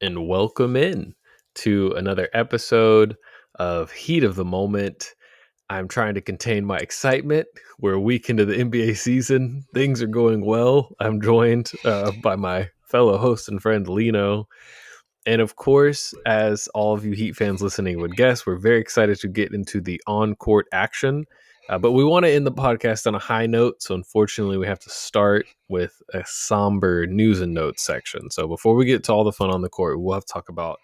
and welcome in to another episode of Heat of the Moment. I'm trying to contain my excitement. We're a week into the NBA season. Things are going well. I'm joined by my fellow host and friend Lino. And of course, as all of you Heat fans listening would guess, we're very excited to get into the on court action. But we want to end the podcast on a high note. So unfortunately, we have to start with a somber news and notes section. So before we get to all the fun on the court, we'll have to talk about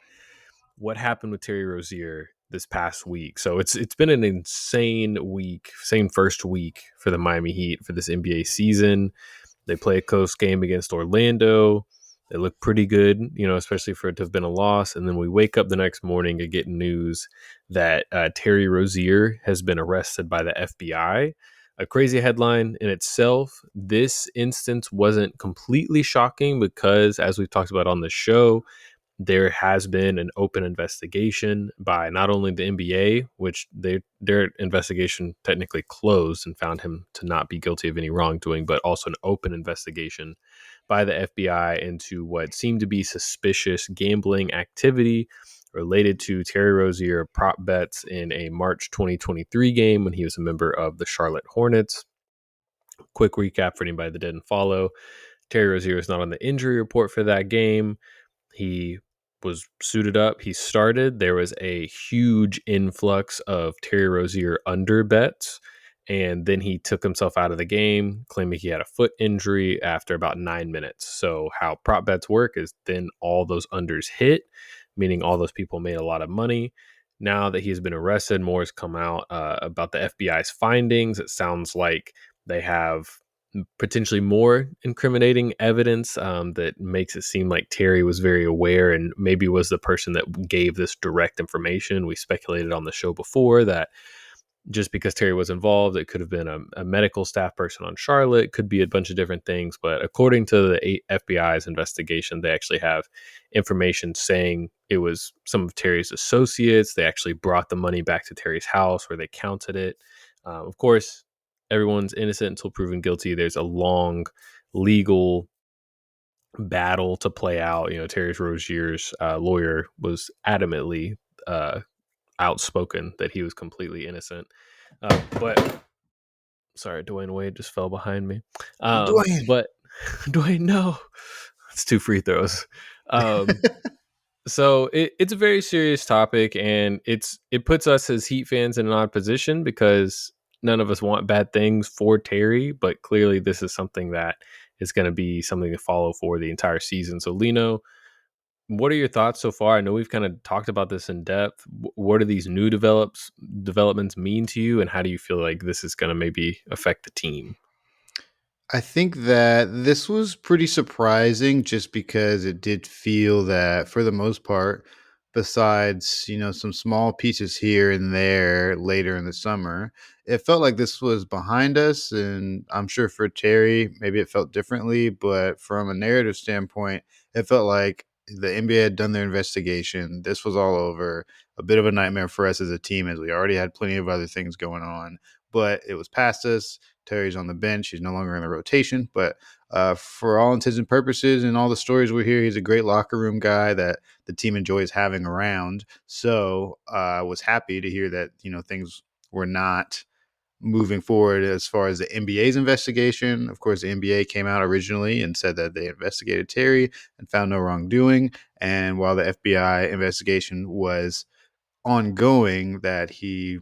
what happened with Terry Rozier this past week. So it's been an insane week, same first week for the Miami Heat for this NBA season. They play a close game against Orlando. They look pretty good, especially for it to have been a loss. And then we wake up the next morning and get news that Terry Rozier has been arrested by the FBI. A crazy headline in itself. This instance wasn't completely shocking because, as we've talked about on the show, there has been an open investigation by not only the NBA, which their investigation technically closed and found him to not be guilty of any wrongdoing, but also an open investigation by the FBI into what seemed to be suspicious gambling activity related to Terry Rozier prop bets in a March 2023 game when he was a member of the Charlotte Hornets. Quick recap for anybody that didn't follow. Terry Rozier is not on the injury report for that game. He was suited up. He started. There was a huge influx of Terry Rozier under bets. And then he took himself out of the game, claiming he had a foot injury after about 9 minutes. So how prop bets work is then all those unders hit, meaning all those people made a lot of money. Now that he's been arrested, more has come out about the FBI's findings. It sounds like they have potentially more incriminating evidence that makes it seem like Terry was very aware and maybe was the person that gave this direct information. We speculated on the show before that just because Terry was involved, it could have been a medical staff person on Charlotte, could be a bunch of different things. But according to the FBI's investigation, they actually have information saying it was some of Terry's associates. They actually brought the money back to Terry's house where they counted it. Of course, everyone's innocent until proven guilty. There's a long legal battle to play out. Terry Rozier's lawyer was adamantly outspoken that he was completely innocent. But sorry, Dwayne Wade just fell behind me. Dwayne. But Dwayne, no, it's 2 free throws. So it's a very serious topic, and it puts us as Heat fans in an odd position because none of us want bad things for Terry, but clearly this is something that is going to be something to follow for the entire season. So Lino, what are your thoughts so far? I know we've kind of talked about this in depth. What do these new developments mean to you, and how do you feel like this is going to maybe affect the team? I think that this was pretty surprising just because it did feel that for the most part, besides, some small pieces here and there later in the summer, it felt like this was behind us. And I'm sure for Terry, maybe it felt differently, but from a narrative standpoint, it felt like the NBA had done their investigation. This was all over. A bit of a nightmare for us as a team as we already had plenty of other things going on, but it was past us. Terry's on the bench. He's no longer in the rotation. But for all intents and purposes and all the stories we hear, he's a great locker room guy that the team enjoys having around. So I was happy to hear that, things were not moving forward as far as the NBA's investigation. Of course, the NBA came out originally and said that they investigated Terry and found no wrongdoing. And while the FBI investigation was ongoing, that he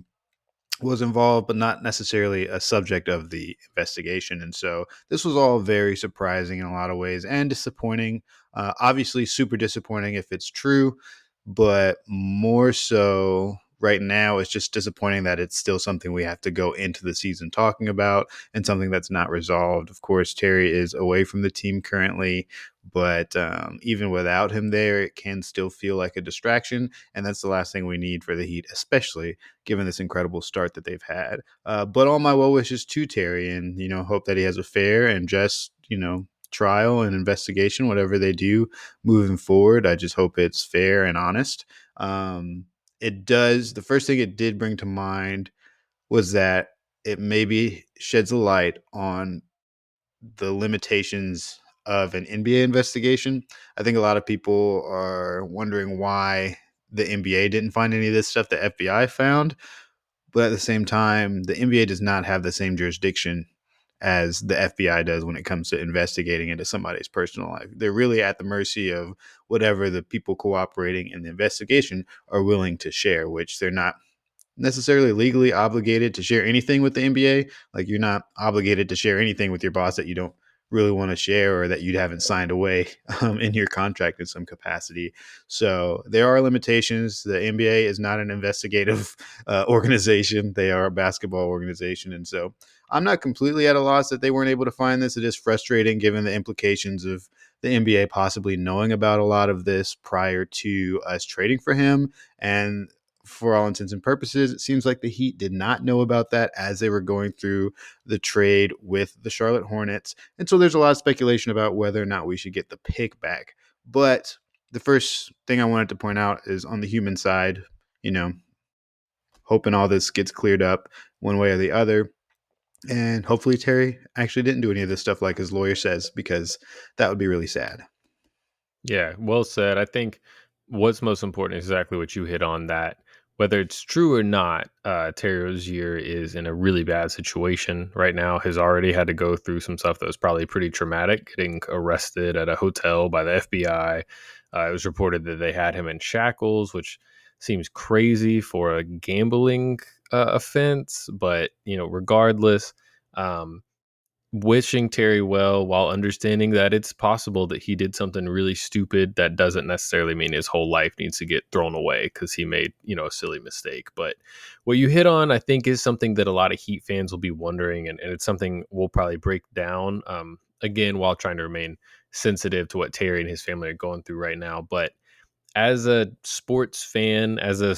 was involved, but not necessarily a subject of the investigation. And so this was all very surprising in a lot of ways and disappointing. Obviously, super disappointing if it's true, but more so right now, it's just disappointing that it's still something we have to go into the season talking about and something that's not resolved. Of course, Terry is away from the team currently, but even without him there, it can still feel like a distraction. And that's the last thing we need for the Heat, especially given this incredible start that they've had. But all my well wishes to Terry, and hope that he has a fair and just trial and investigation, whatever they do moving forward. I just hope it's fair and honest. It does. The first thing it did bring to mind was that it maybe sheds a light on the limitations of an NBA investigation. I think a lot of people are wondering why the NBA didn't find any of this stuff the FBI found. But at the same time, the NBA does not have the same jurisdiction as the FBI does when it comes to investigating into somebody's personal life. They're really at the mercy of whatever the people cooperating in the investigation are willing to share, which they're not necessarily legally obligated to share anything with the NBA. Like you're not obligated to share anything with your boss that you don't really want to share or that you haven't signed away in your contract in some capacity. So there are limitations. The NBA is not an investigative organization. They are a basketball organization. And so I'm not completely at a loss that they weren't able to find this. It is frustrating given the implications of the NBA possibly knowing about a lot of this prior to us trading for him. And for all intents and purposes, it seems like the Heat did not know about that as they were going through the trade with the Charlotte Hornets. And so there's a lot of speculation about whether or not we should get the pick back. But the first thing I wanted to point out is on the human side, you know, hoping all this gets cleared up one way or the other. And hopefully Terry actually didn't do any of this stuff like his lawyer says, because that would be really sad. Yeah, well said. I think what's most important is exactly what you hit on, that whether it's true or not, Terry Rozier is in a really bad situation right now. Has already had to go through some stuff that was probably pretty traumatic, getting arrested at a hotel by the FBI. It was reported that they had him in shackles, which seems crazy for a gambling offense. But, regardless, um, wishing Terry well while understanding that it's possible that he did something really stupid. That doesn't necessarily mean his whole life needs to get thrown away because he made, a silly mistake. But what you hit on, I think, is something that a lot of Heat fans will be wondering, and it's something we'll probably break down again while trying to remain sensitive to what Terry and his family are going through right now. But as a sports fan, as a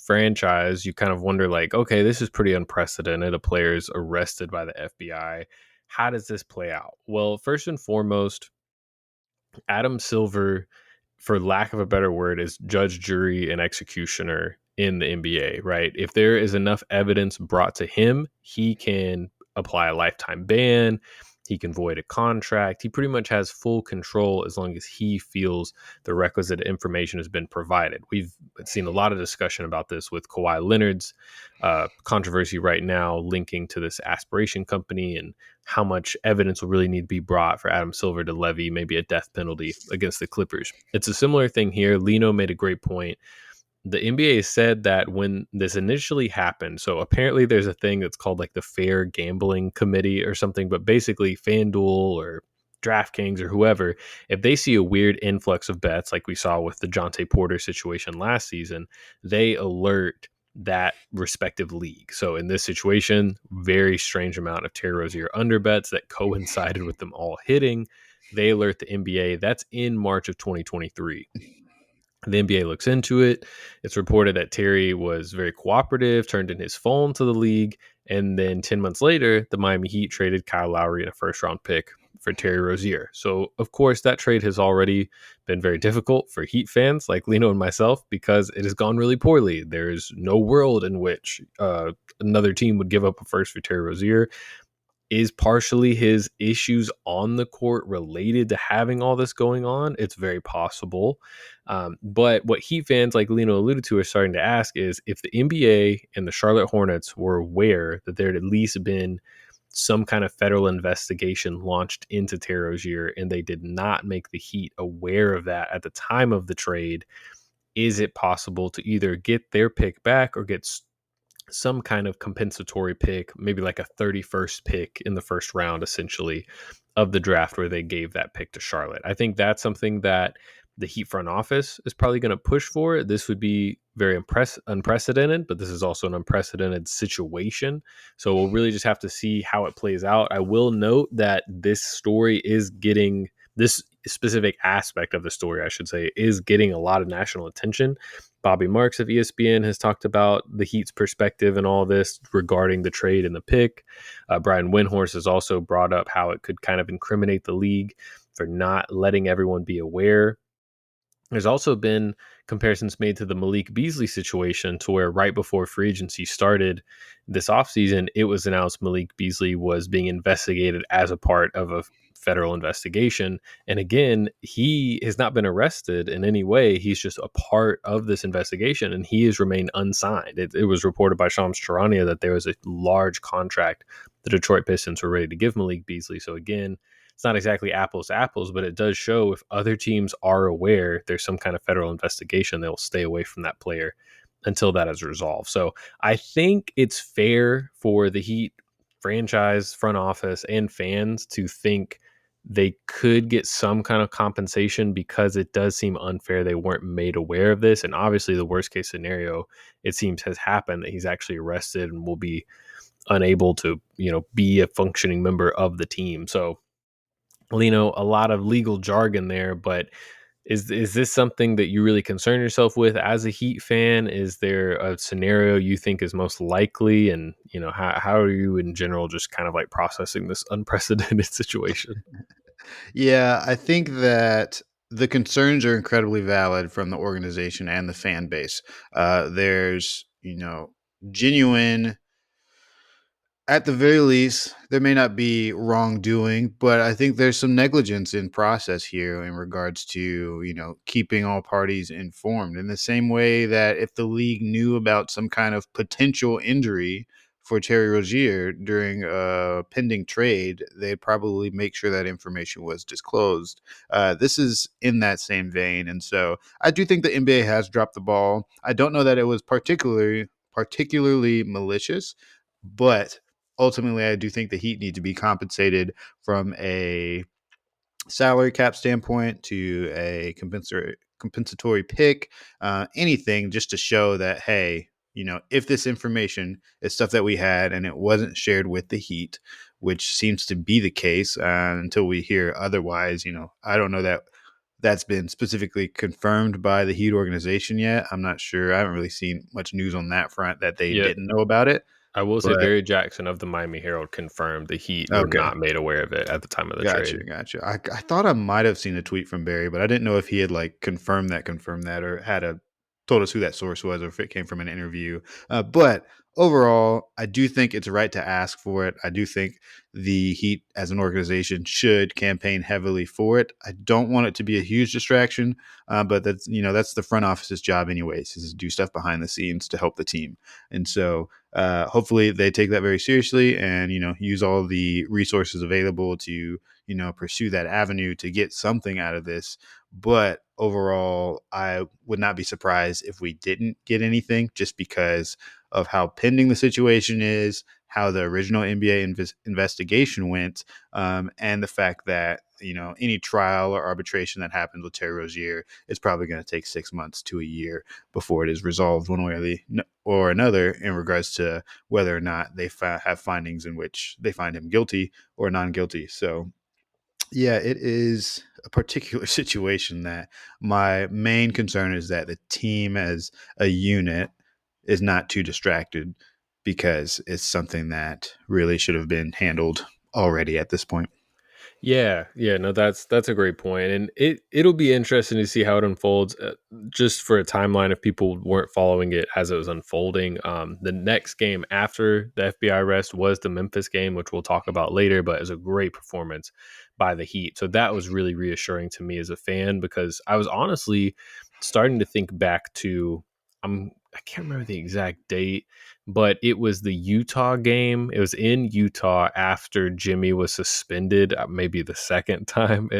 franchise, you kind of wonder like, okay, this is pretty unprecedented. A player's arrested by the FBI. How does this play out? Well, first and foremost, Adam Silver, for lack of a better word, is judge, jury, and executioner in the NBA, right? If there is enough evidence brought to him, he can apply a lifetime ban. He can void a contract. He pretty much has full control as long as he feels the requisite information has been provided. We've seen a lot of discussion about this with Kawhi Leonard's controversy right now, linking to this aspiration company and how much evidence will really need to be brought for Adam Silver to levy maybe a death penalty against the Clippers. It's a similar thing here. Lino made a great point. The NBA said that when this initially happened, so apparently there's a thing that's called like the Fair Gambling Committee or something, but basically FanDuel or DraftKings or whoever, if they see a weird influx of bets like we saw with the Jonte Porter situation last season, they alert that respective league. So in this situation, very strange amount of Terry Rozier underbets that coincided with them all hitting. They alert the NBA. That's in March of 2023. The NBA looks into it. It's reported that Terry was very cooperative, turned in his phone to the league, and then 10 months later, the Miami Heat traded Kyle Lowry and a first-round pick for Terry Rozier. So, of course, that trade has already been very difficult for Heat fans like Lino and myself because it has gone really poorly. There's no world in which another team would give up a first for Terry Rozier. Is partially his issues on the court related to having all this going on? It's very possible. But what Heat fans like Lino alluded to are starting to ask is if the NBA and the Charlotte Hornets were aware that there had at least been some kind of federal investigation launched into Terry Rozier and they did not make the Heat aware of that at the time of the trade, is it possible to either get their pick back or get some kind of compensatory pick, maybe like a 31st pick in the first round, essentially, of the draft where they gave that pick to Charlotte? I think that's something that the Heat front office is probably going to push for. This would be very unprecedented, but this is also an unprecedented situation. So we'll really just have to see how it plays out. I will note that this specific aspect of the story, I should say, is getting a lot of national attention. Bobby Marks of ESPN has talked about the Heat's perspective and all this regarding the trade and the pick. Brian Windhorst has also brought up how it could kind of incriminate the league for not letting everyone be aware. There's also been comparisons made to the Malik Beasley situation, to where right before free agency started this offseason, it was announced Malik Beasley was being investigated as a part of a federal investigation. And again, he has not been arrested in any way. He's just a part of this investigation, and he has remained unsigned. It was reported by Shams Charania that there was a large contract the Detroit Pistons were ready to give Malik Beasley. So again, it's not exactly apples to apples, but it does show if other teams are aware there's some kind of federal investigation, they'll stay away from that player until that is resolved. So I think it's fair for the Heat franchise, front office, and fans to think they could get some kind of compensation, because it does seem unfair they weren't made aware of this. And obviously the worst case scenario, it seems, has happened, that he's actually arrested and will be unable to, be a functioning member of the team. So, Lino, a lot of legal jargon there, but is this something that you really concern yourself with as a Heat fan? Is there a scenario you think is most likely? And, how are you in general just kind of like processing this unprecedented situation? Yeah, I think that the concerns are incredibly valid from the organization and the fan base. There's, genuine, at the very least, there may not be wrongdoing, but I think there's some negligence in process here in regards to, keeping all parties informed, in the same way that if the league knew about some kind of potential injury for Terry Rozier during a pending trade, they'd probably make sure that information was disclosed. This is in that same vein. And so I do think the NBA has dropped the ball. I don't know that it was particularly malicious, but ultimately, I do think the Heat need to be compensated from a salary cap standpoint to a compensatory pick, anything just to show that, hey, if this information is stuff that we had and it wasn't shared with the Heat, which seems to be the case until we hear otherwise, I don't know that that's been specifically confirmed by the Heat organization yet. I'm not sure. I haven't really seen much news on that front that they Yeah, didn't know about it. I will say But Barry Jackson of the Miami Herald confirmed the Heat were okay. not made aware of it at the time of the Gotcha, trade. gotcha. I thought I might have seen a tweet from Barry, but I didn't know if he had like confirmed that, or had a told us who that source was, or if it came from an interview. But overall, I do think it's right to ask for it. I do think the Heat as an organization should campaign heavily for it. I don't want it to be a huge distraction, but that's the front office's job anyways, is to do stuff behind the scenes to help the team. And so hopefully they take that very seriously and use all the resources available to pursue that avenue to get something out of this. But overall, I would not be surprised if we didn't get anything, just because of how pending the situation is, how the original NBA investigation went, and the fact that any trial or arbitration that happens with Terry Rozier is probably going to take 6 months to a year before it is resolved one way or another in regards to whether or not they have findings in which they find him guilty or non-guilty. So yeah, it is a particular situation that my main concern is that the team as a unit is not too distracted, because it's something that really should have been handled already at this point. Yeah, no, that's a great point, and it'll be interesting to see how it unfolds. Just for a timeline, if people weren't following it as it was unfolding, the next game after the FBI arrest was the Memphis game, which we'll talk about later. But it was a great performance by the Heat, so that was really reassuring to me as a fan, because I was honestly starting to think back to I can't remember the exact date, but it was the Utah game. It was in Utah after Jimmy was suspended, maybe the second time.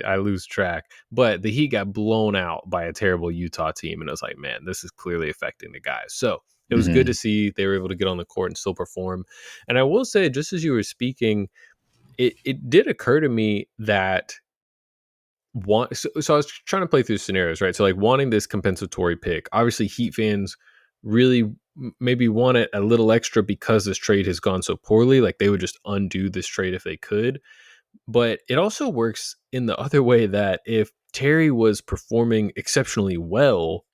I lose track, but the Heat got blown out by a terrible Utah team, and I was like, man, this is clearly affecting the guys. So it was good to Mhm. see they were able to get on the court and still perform. And I will say, just as you were speaking, it did occur to me that so I was trying to play through scenarios, right? So like wanting this compensatory pick, obviously Heat fans really maybe want it a little extra because this trade has gone so poorly. Like they would just undo this trade if they could. But it also works in the other way, that if Terry was performing exceptionally well,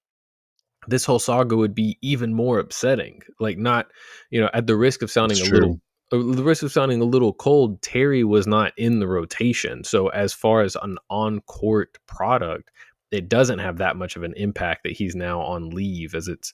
this whole saga would be even more upsetting. Like, not, at the risk of It's sounding true. the risk of sounding a little cold, Terry was not in the rotation. So as far as an on-court product, it doesn't have that much of an impact that he's now on leave, as it's,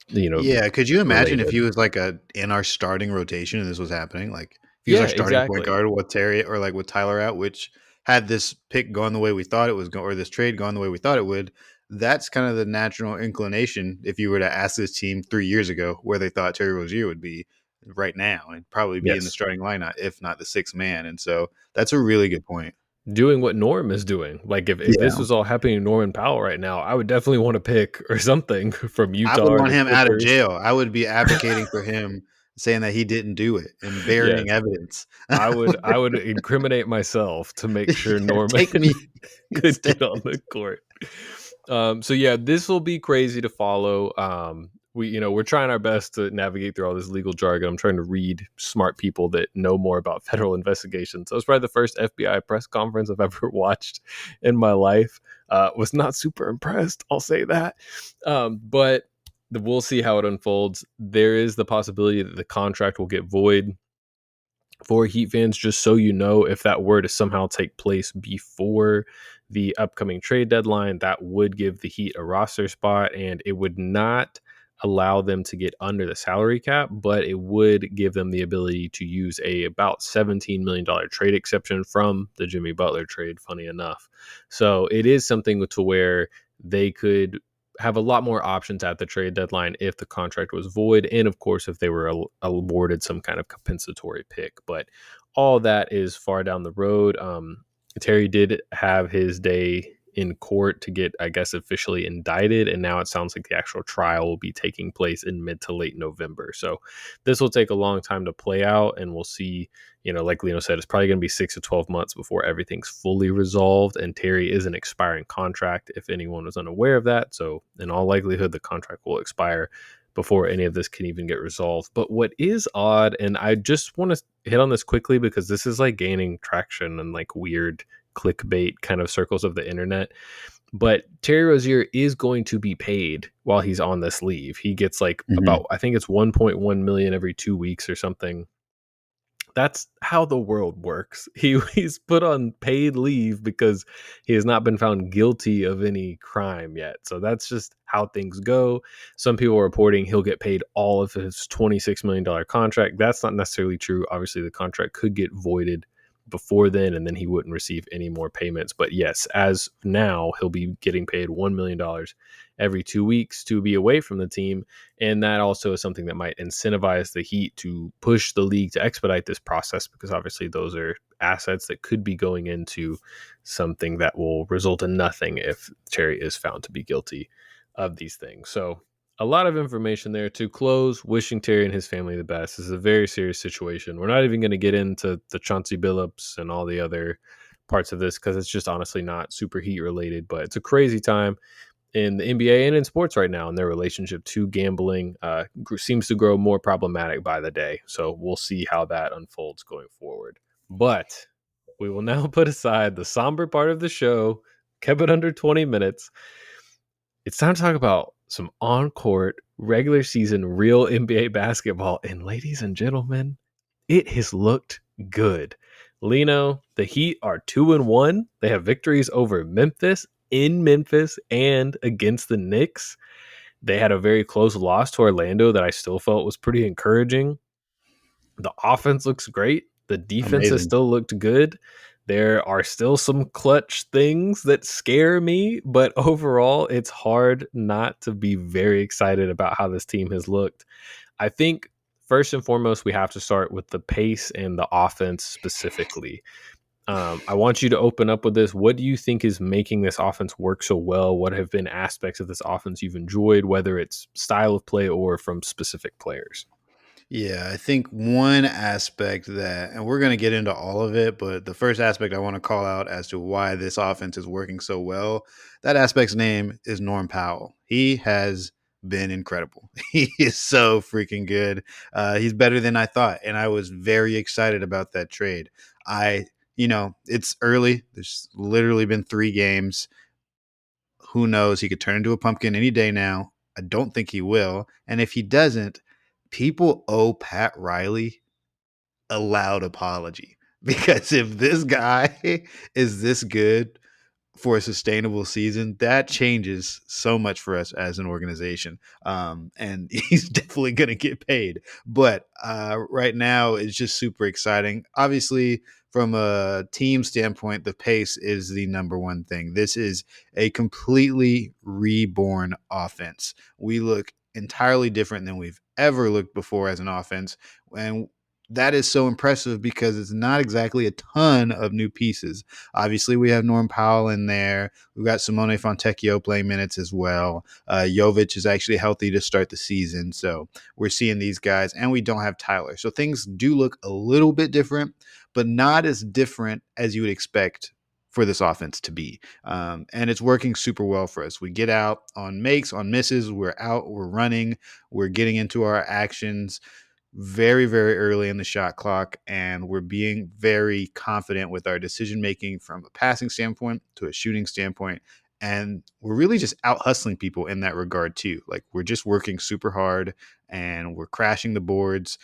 you know, Yeah, could you imagine if related. he was like in our starting rotation and this was happening? Like, if He's Yeah, our starting point exactly. guard with Terry or like with Tyler out, which had this pick going the way we thought it was going, or this trade going the way we thought it would. That's kind of the natural inclination if you were to ask this team 3 years ago where they thought Terry Rozier would be right now and probably be in the Yes. starting lineup, if not the sixth man. And so that's a really good point. Doing what Norm is doing. Like if this Yeah. was all happening to Norman Powell right now, I would definitely want to pick or something from I Utah would or want the him out of Clippers. jail. I would be advocating for him, saying that he didn't do it and burying Yes. evidence. I would incriminate myself to make sure Yeah, Norman take me could instead. get on the court. So yeah, this will be crazy to follow. We're trying our best to navigate through all this legal jargon. I'm trying to read smart people that know more about federal investigations. So it's probably the first FBI press conference I've ever watched in my life. Was not super impressed, I'll say that. But we'll see how it unfolds. There is the possibility that the contract will get void for Heat fans, just so you know, if that were to somehow take place before the upcoming trade deadline, that would give the Heat a roster spot and it would not allow them to get under the salary cap, but it would give them the ability to use a about $17 million trade exception from the Jimmy Butler trade, funny enough. So it is something to where they could have a lot more options at the trade deadline if the contract was void, and of course if they were awarded some kind of compensatory pick. But all that is far down the road. Terry did have his day in court to get, I guess, officially indicted, and now it sounds like the actual trial will be taking place in mid to late November. So this will take a long time to play out, and we'll see. Like Lino said, it's probably going to be 6 to 12 months before everything's fully resolved. And Terry is an expiring contract, if anyone was unaware of that. So, in all likelihood, the contract will expire before any of this can even get resolved. But what is odd, and I just want to hit on this quickly because this is like gaining traction and like weird clickbait kind of circles of the internet. But Terry Rozier is going to be paid while he's on this leave. He gets like Mhm. about, I think it's 1.1 million every 2 weeks or something. That's how the world works. He's put on paid leave because he has not been found guilty of any crime yet. So that's just how things go. Some people are reporting he'll get paid all of his $26 million contract. That's not necessarily true. Obviously, the contract could get voided before then, and then he wouldn't receive any more payments. But yes, as now, he'll be getting paid $1 million every 2 weeks to be away from the team, and that also is something that might incentivize the Heat to push the league to expedite this process because obviously those are assets that could be going into something that will result in nothing if Terry is found to be guilty of these things. So a lot of information there. To close, wishing Terry and his family the best. This is a very serious situation. We're not even going to get into the Chauncey Billups and all the other parts of this because it's just honestly not super Heat related, but it's a crazy time in the NBA and in sports right now, and their relationship to gambling seems to grow more problematic by the day. So we'll see how that unfolds going forward. But we will now put aside the somber part of the show, kept it under 20 minutes. It's time to talk about some on court, regular season, real NBA basketball. And ladies and gentlemen, it has looked good. Lino, the Heat are 2-1. They have victories over Memphis, in Memphis, and against the Knicks. They had a very close loss to Orlando that I still felt was pretty encouraging. The offense looks great. The defense has Amazing. still looked good. There are still some clutch things that scare me, but overall, it's hard not to be very excited about how this team has looked. I think first and foremost, we have to start with the pace and the offense specifically. I want you to open up with this. What do you think is making this offense work so well? What have been aspects of this offense you've enjoyed, whether it's style of play or from specific players? Yeah, I think one aspect that, and we're going to get into all of it, but the first aspect I want to call out as to why this offense is working so well, that aspect's name is Norm Powell. He has been incredible. He is so freaking good. He's better than I thought, and I was very excited about that trade. It's early. There's literally been 3 games. Who knows? He could turn into a pumpkin any day now. I don't think he will. And if he doesn't, people owe Pat Riley a loud apology because if this guy is this good for a sustainable season, that changes so much for us as an organization. And he's definitely going to get paid. But right now, it's just super exciting. Obviously, from a team standpoint, the pace is the number one thing. This is a completely reborn offense. We look entirely different than we've ever looked before as an offense. And that is so impressive because it's not exactly a ton of new pieces. Obviously, we have Norm Powell in there. We've got Simone Fontecchio playing minutes as well. Jovic is actually healthy to start the season. So we're seeing these guys, and we don't have Tyler. So things do look a little bit different, but not as different as you would expect for this offense to be. And it's working super well for us. We get out on makes, on misses. We're out, we're running, we're getting into our actions very, very early in the shot clock, and we're being very confident with our decision making from a passing standpoint to a shooting standpoint. And we're really just out hustling people in that regard, too. Like, we're just working super hard and we're crashing the boards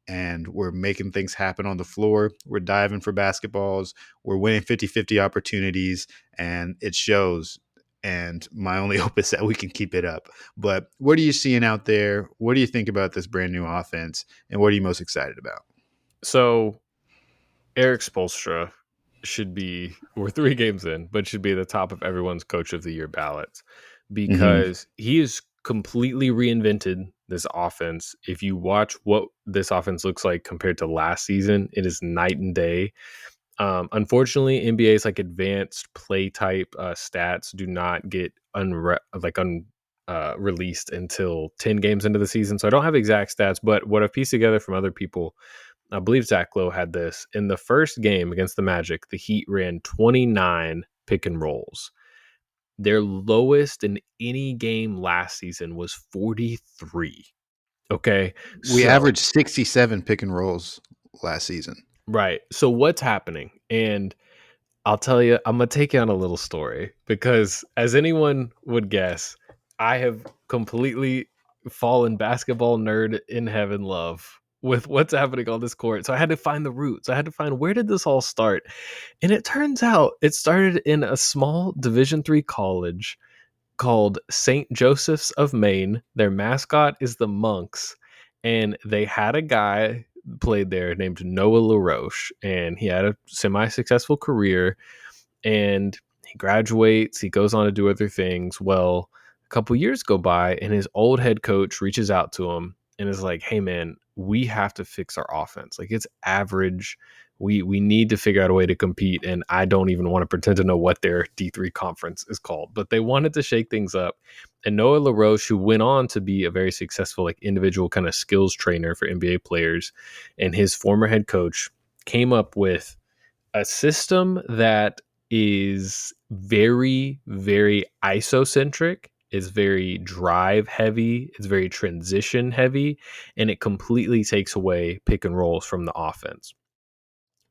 and we're making things happen on the floor. We're diving for basketballs. We're winning 50-50 opportunities, and it shows. And my only hope is that we can keep it up. But what are you seeing out there? What do you think about this brand new offense? And what are you most excited about? So Eric Spoelstra should be, we're 3 games in, but should be at the top of everyone's coach of the year ballots Mm-hmm. because he has completely reinvented this offense. If you watch what this offense looks like compared to last season, it is night and day. Unfortunately, NBA's like advanced play type stats do not get released until 10 games into the season. So I don't have exact stats, but what I've pieced together from other people, I believe Zach Lowe had this. In the first game against the Magic, the Heat ran 29 pick and rolls. Their lowest in any game last season was 43. Okay. We So, averaged 67 pick and rolls last season. right. So what's happening? And I'll tell you, I'm going to take you on a little story because, as anyone would guess, I have completely fallen basketball nerd in heaven love with what's happening on this court. So I had to find the roots. I had to find where did this all start? And it turns out it started in a small Division III college called St. Joseph's of Maine. Their mascot is the Monks, and they had a guy played there named Noah LaRoche, and he had a semi-successful career, and he graduates, he goes on to do other things. Well, a couple years go by and his old head coach reaches out to him and is like, hey man, we have to fix our offense. Like, it's average. We need to figure out a way to compete. And I don't even want to pretend to know what their D3 conference is called, but they wanted to shake things up. And Noah LaRoche, who went on to be a very successful like individual kind of skills trainer for NBA players, and his former head coach came up with a system that is very, very isocentric. It's very drive heavy. It's very transition heavy. And it completely takes away pick and rolls from the offense.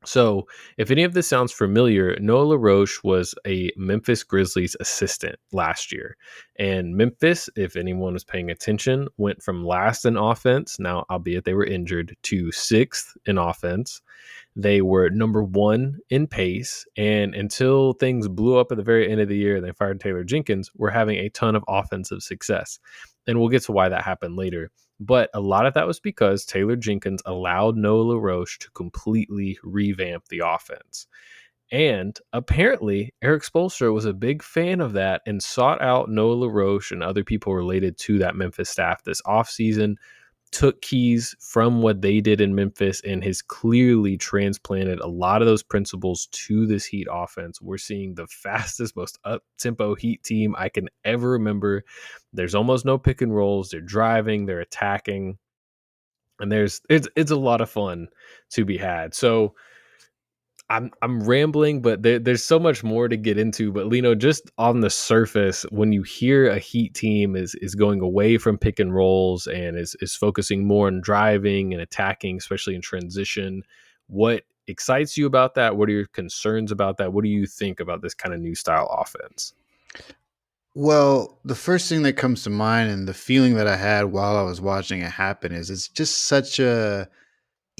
So, if any of this sounds familiar, Noah LaRoche was a Memphis Grizzlies assistant last year. And Memphis, if anyone was paying attention, went from last in offense, now, albeit they were injured, to sixth in offense. They were number one in pace, and until things blew up at the very end of the year and they fired Taylor Jenkins, we're having a ton of offensive success. And we'll get to why that happened later. But a lot of that was because Taylor Jenkins allowed Noah LaRoche to completely revamp the offense. And apparently, Eric Spoelstra was a big fan of that and sought out Noah LaRoche and other people related to that Memphis staff this offseason, took keys from what they did in Memphis and has clearly transplanted a lot of those principles to this Heat offense. We're seeing the fastest, most up-tempo Heat team I can ever remember. There's almost no pick and rolls. They're driving, they're attacking, and it's a lot of fun to be had. So I'm rambling, but there's so much more to get into. But Lino, just on the surface, when you hear a Heat team is going away from pick and rolls and is focusing more on driving and attacking, especially in transition, what excites you about that? What are your concerns about that? What do you think about this kind of new style offense? Well, the first thing that comes to mind and the feeling that I had while I was watching it happen is it's just such a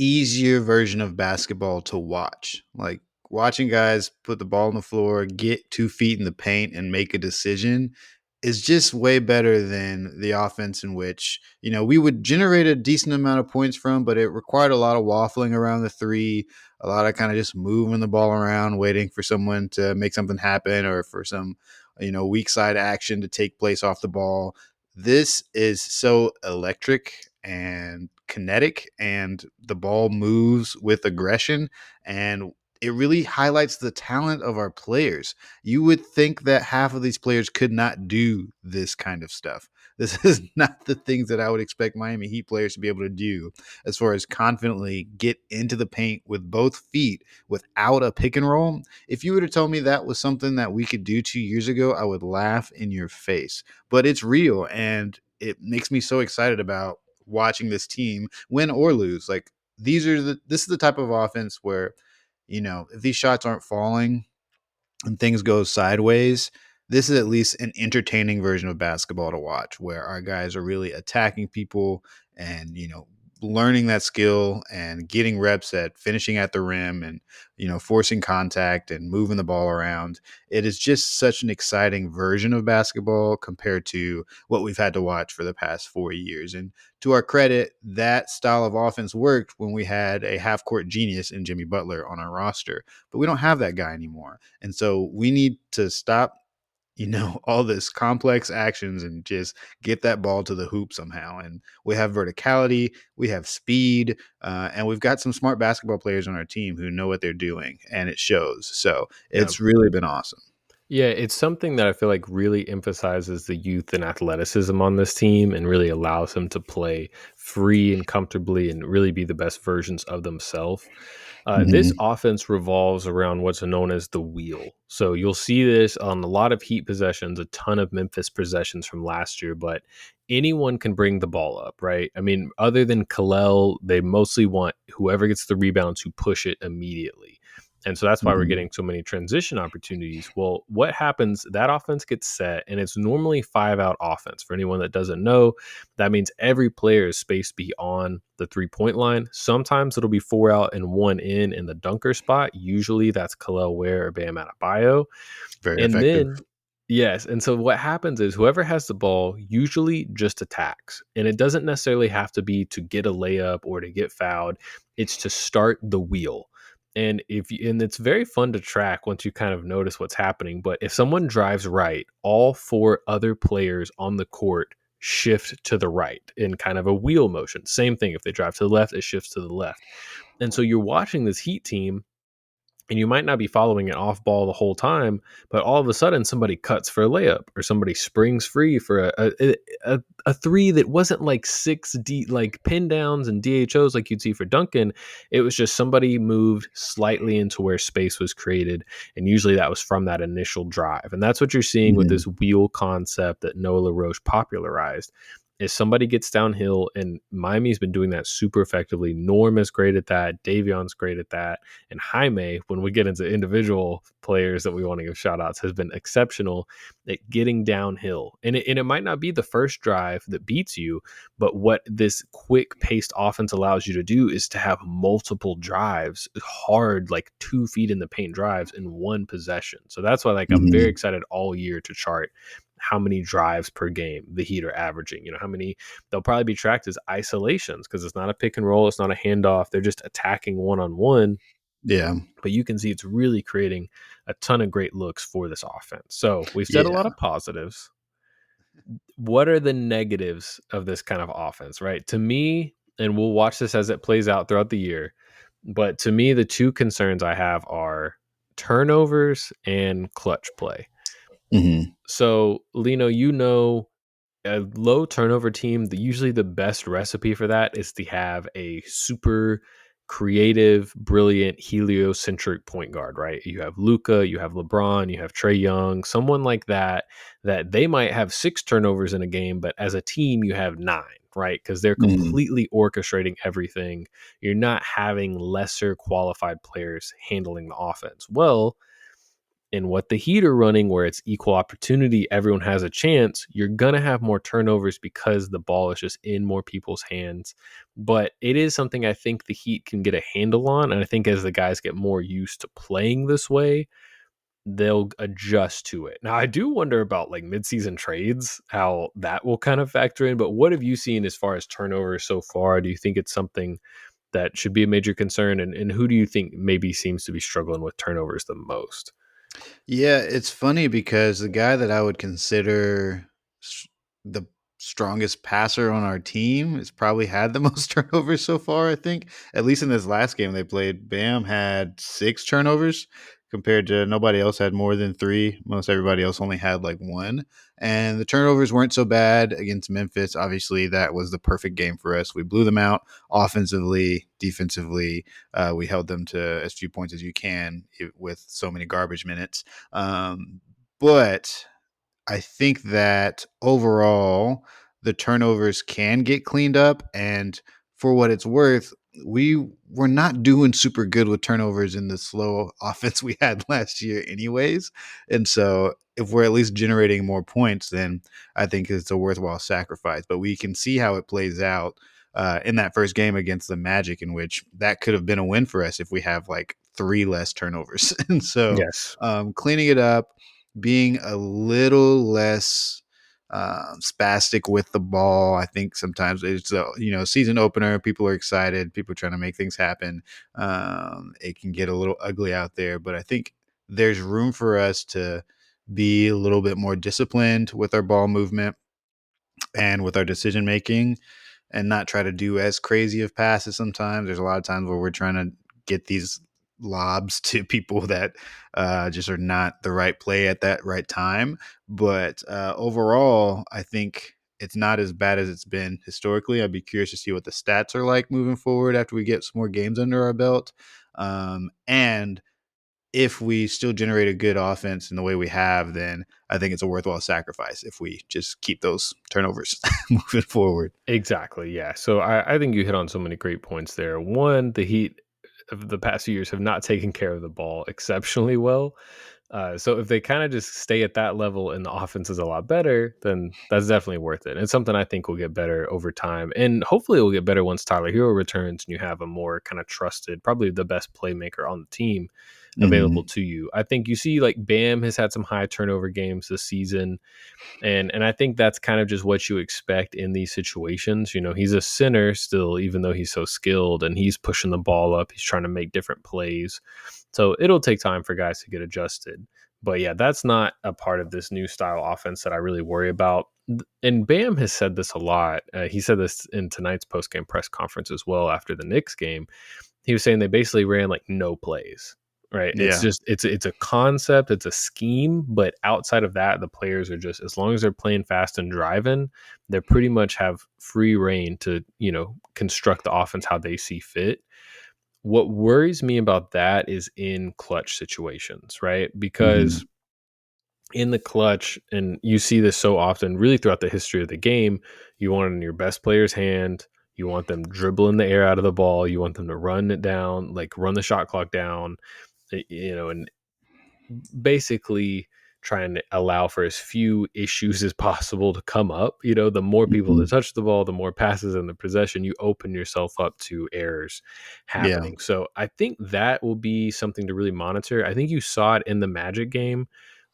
easier version of basketball to watch. Like, watching guys put the ball on the floor, get 2 feet in the paint, and make a decision is just way better than the offense in which, we would generate a decent amount of points from, but it required a lot of waffling around the three, a lot of kind of just moving the ball around, waiting for someone to make something happen or for some, weak side action to take place off the ball. This is so electric and kinetic, and the ball moves with aggression, and it really highlights the talent of our players. You would think that half of these players could not do this kind of stuff. This is not the things that I would expect Miami Heat players to be able to do, as far as confidently get into the paint with both feet without a pick and roll. If you were to tell me that was something that we could do 2 years ago, I would laugh in your face. But it's real, and it makes me so excited about watching this team win or lose. Like, this is the type of offense where, if these shots aren't falling and things go sideways, this is at least an entertaining version of basketball to watch, where our guys are really attacking people and, learning that skill and getting reps at finishing at the rim and, forcing contact and moving the ball around. It is just such an exciting version of basketball compared to what we've had to watch for the past 4 years. And to our credit, that style of offense worked when we had a half court genius in Jimmy Butler on our roster, but we don't have that guy anymore. And so we need to stop, all this complex actions and just get that ball to the hoop somehow. And we have verticality, we have speed, and we've got some smart basketball players on our team who know what they're doing, and it shows. So Yeah. it's really been awesome. Yeah, it's something that I feel like really emphasizes the youth and athleticism on this team and really allows them to play free and comfortably and really be the best versions of themselves. This Hmm. offense revolves around what's known as the wheel. So you'll see this on a lot of Heat possessions, a ton of Memphis possessions from last year, but anyone can bring the ball up, right? I mean, other than Kalel, they mostly want whoever gets the rebound to push it immediately. And so that's why we're Hmm. getting so many transition opportunities. Well, what happens? That offense gets set, and it's normally 5-out offense. For anyone that doesn't know, that means every player is spaced beyond the 3-point line. Sometimes it'll be 4 out and 1 in the dunker spot. Usually that's Kalel Ware or Bam Adebayo. Very And effective. then, yes. And so what happens is whoever has the ball usually just attacks. And it doesn't necessarily have to be to get a layup or to get fouled. It's to start the wheel. And it's very fun to track once you kind of notice what's happening. But if someone drives right, all four other players on the court shift to the right in kind of a wheel motion. Same thing. If they drive to the left, it shifts to the left. And so you're watching this Heat team and you might not be following it off ball the whole time, but all of a sudden somebody cuts for a layup or somebody springs free for a three that wasn't like 6D like pin downs and DHOs like you'd see for Duncan. It was just somebody moved slightly into where space was created, and usually that was from that initial drive. And that's what you're seeing with Hmm. this wheel concept that Noah LaRoche popularized. Is somebody gets downhill, and Miami's been doing that super effectively. Norm is great at that. Davion's great at that. And Jaime, when we get into individual players that we want to give shout outs, has been exceptional at getting downhill. And it might not be the first drive that beats you, but what this quick paced offense allows you to do is to have multiple drives, hard, like 2 feet in the paint drives in one possession. So that's why, like, I'm very Hmm. excited all year to chart how many drives per game the Heat are averaging. How many they'll probably be tracked as isolations because it's not a pick and roll, it's not a handoff. They're just attacking one on one, Yeah. but you can see it's really creating a ton of great looks for this offense. So we've said a Yeah. lot of positives. What are the negatives of this kind of offense, right? To me, and we'll watch this as it plays out throughout the year, but to me, the two concerns I have are turnovers and clutch play. Hmm. So, Lino, a low turnover team, usually the best recipe for that is to have a super creative, brilliant, heliocentric point guard, right? You have Luca, you have LeBron, you have Trey Young, someone like that, that they might have 6 turnovers in a game, but as a team, you have 9, right? Because they're Hmm. completely orchestrating everything. You're not having lesser qualified players handling the offense. Well, in what the Heat are running, where it's equal opportunity, everyone has a chance, you're going to have more turnovers because the ball is just in more people's hands. But it is something I think the Heat can get a handle on. And I think as the guys get more used to playing this way, they'll adjust to it. Now, I do wonder about like midseason trades, how that will kind of factor in. But what have you seen as far as turnovers so far? Do you think it's something that should be a major concern? And who do you think maybe seems to be struggling with turnovers the most? Yeah, it's funny because the guy that I would consider the strongest passer on our team has probably had the most turnovers so far, I think. At least in this last game they played, Bam had 6 turnovers compared to nobody else had more than 3. Most everybody else only had like 1. And the turnovers weren't so bad against Memphis. Obviously, that was the perfect game for us. We blew them out offensively, defensively. We held them to as few points as you can with so many garbage minutes. But I think that overall, the turnovers can get cleaned up. And for what it's worth, we were not doing super good with turnovers in the slow offense we had last year, anyways. And so, if we're at least generating more points, then I think it's a worthwhile sacrifice. But we can see how it plays out in that first game against the Magic, in which that could have been a win for us if we have like 3 less turnovers. And so, Yes. cleaning it up, being a little less spastic with the ball. I think sometimes it's a season opener. People are excited. People are trying to make things happen. It can get a little ugly out there, but I think there's room for us to be a little bit more disciplined with our ball movement and with our decision making and not try to do as crazy of passes sometimes. There's a lot of times where we're trying to get these lobs to people that just are not the right play at that right time. But overall, I think it's not as bad as it's been historically. I'd be curious to see what the stats are like moving forward after we get some more games under our belt. And if we still generate a good offense in the way we have, then I think it's a worthwhile sacrifice if we just keep those turnovers moving forward. Exactly. Yeah. So I think you hit on so many great points there. One, the Heat of the past few years have not taken care of the ball exceptionally well. So if they kind of just stay at that level and the offense is a lot better, then that's definitely worth it. And it's something I think will get better over time. And hopefully it will get better once Tyler Hero returns and you have a more kind of trusted, probably the best playmaker on the team available Hmm. to you. I think you see like Bam has had some high turnover games this season. And I think that's kind of just what you expect in these situations. You know, he's a center still, even though he's so skilled and he's pushing the ball up. He's trying to make different plays. So it'll take time for guys to get adjusted. But yeah, that's not a part of this new style offense that I really worry about. And Bam has said this a lot. He said this in tonight's post game press conference as well after the Knicks game. He was saying they basically ran like no plays, right? It's Yeah. just it's a concept, it's a scheme, but outside of that, the players are just, as long as they're playing fast and driving, they pretty much have free reign to, construct the offense how they see fit. What worries me about that is in clutch situations, right? Because Hmm. in the clutch, and you see this so often really throughout the history of the game, you want it in your best player's hand. You want them dribbling the air out of the ball. You want them to run it down, like run the shot clock down, and basically trying to allow for as few issues as possible to come up. The more people that Hmm. touch the ball, the more passes in the possession, you open yourself up to errors Yeah. happening. So I think that will be something to really monitor. I think you saw it in the Magic game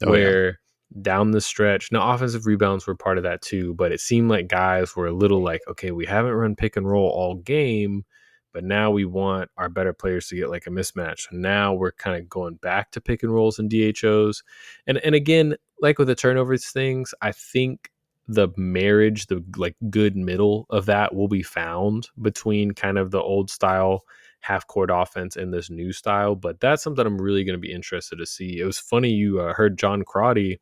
Oh yeah. where down the stretch, now offensive rebounds were part of that too, but it seemed like guys were a little like, okay, we haven't run pick and roll all game, but now we want our better players to get like a mismatch. So now we're kind of going back to pick and rolls and DHOs. And again, like with the turnovers things, I think the marriage, the like good middle of that will be found between kind of the old style half court offense and this new style. But that's something I'm really going to be interested to see. It was funny you heard John Crotty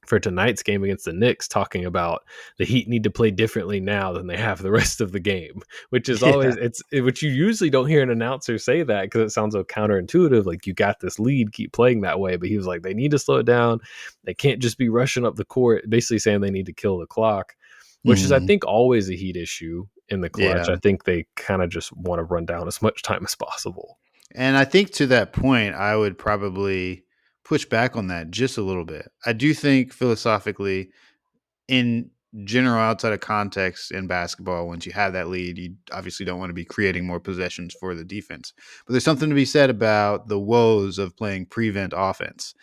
for tonight's game against the Knicks talking about the Heat need to play differently now than they have the rest of the game, which is Yeah. always which you usually don't hear an announcer say that because it sounds so counterintuitive, like you got this lead, keep playing that way. But he was like, they need to slow it down. They can't just be rushing up the court, basically saying they need to kill the clock, which is I Hmm. think always a Heat issue in the clutch. Yeah. I think they kind of just want to run down as much time as possible. And I think to that point, I would probably push back on that just a little bit. I do think philosophically, in general, outside of context in basketball, once you have that lead, you obviously don't want to be creating more possessions for the defense. But there's something to be said about the woes of playing prevent offense.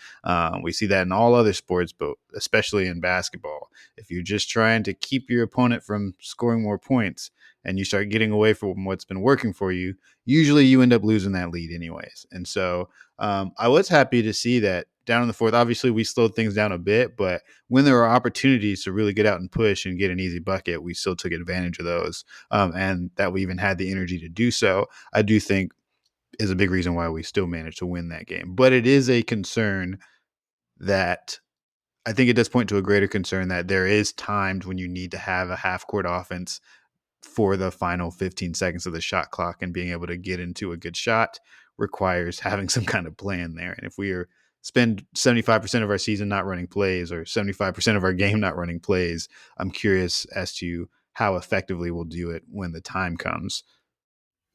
We see that in all other sports, but especially in basketball. If you're just trying to keep your opponent from scoring more points and you start getting away from what's been working for you, usually you end up losing that lead anyways. And so I was happy to see that down in the fourth. Obviously, we slowed things down a bit, but when there were opportunities to really get out and push and get an easy bucket, we still took advantage of those. And that we even had the energy to do so, I do think is a big reason why we still managed to win that game. But it is a concern that I think it does point to a greater concern that there is times when you need to have a half court offense for the final 15 seconds of the shot clock, and being able to get into a good shot requires having some kind of plan there. And if we are spend 75% of our season not running plays, or 75% of our game not running plays, I'm curious as to how effectively we'll do it when the time comes.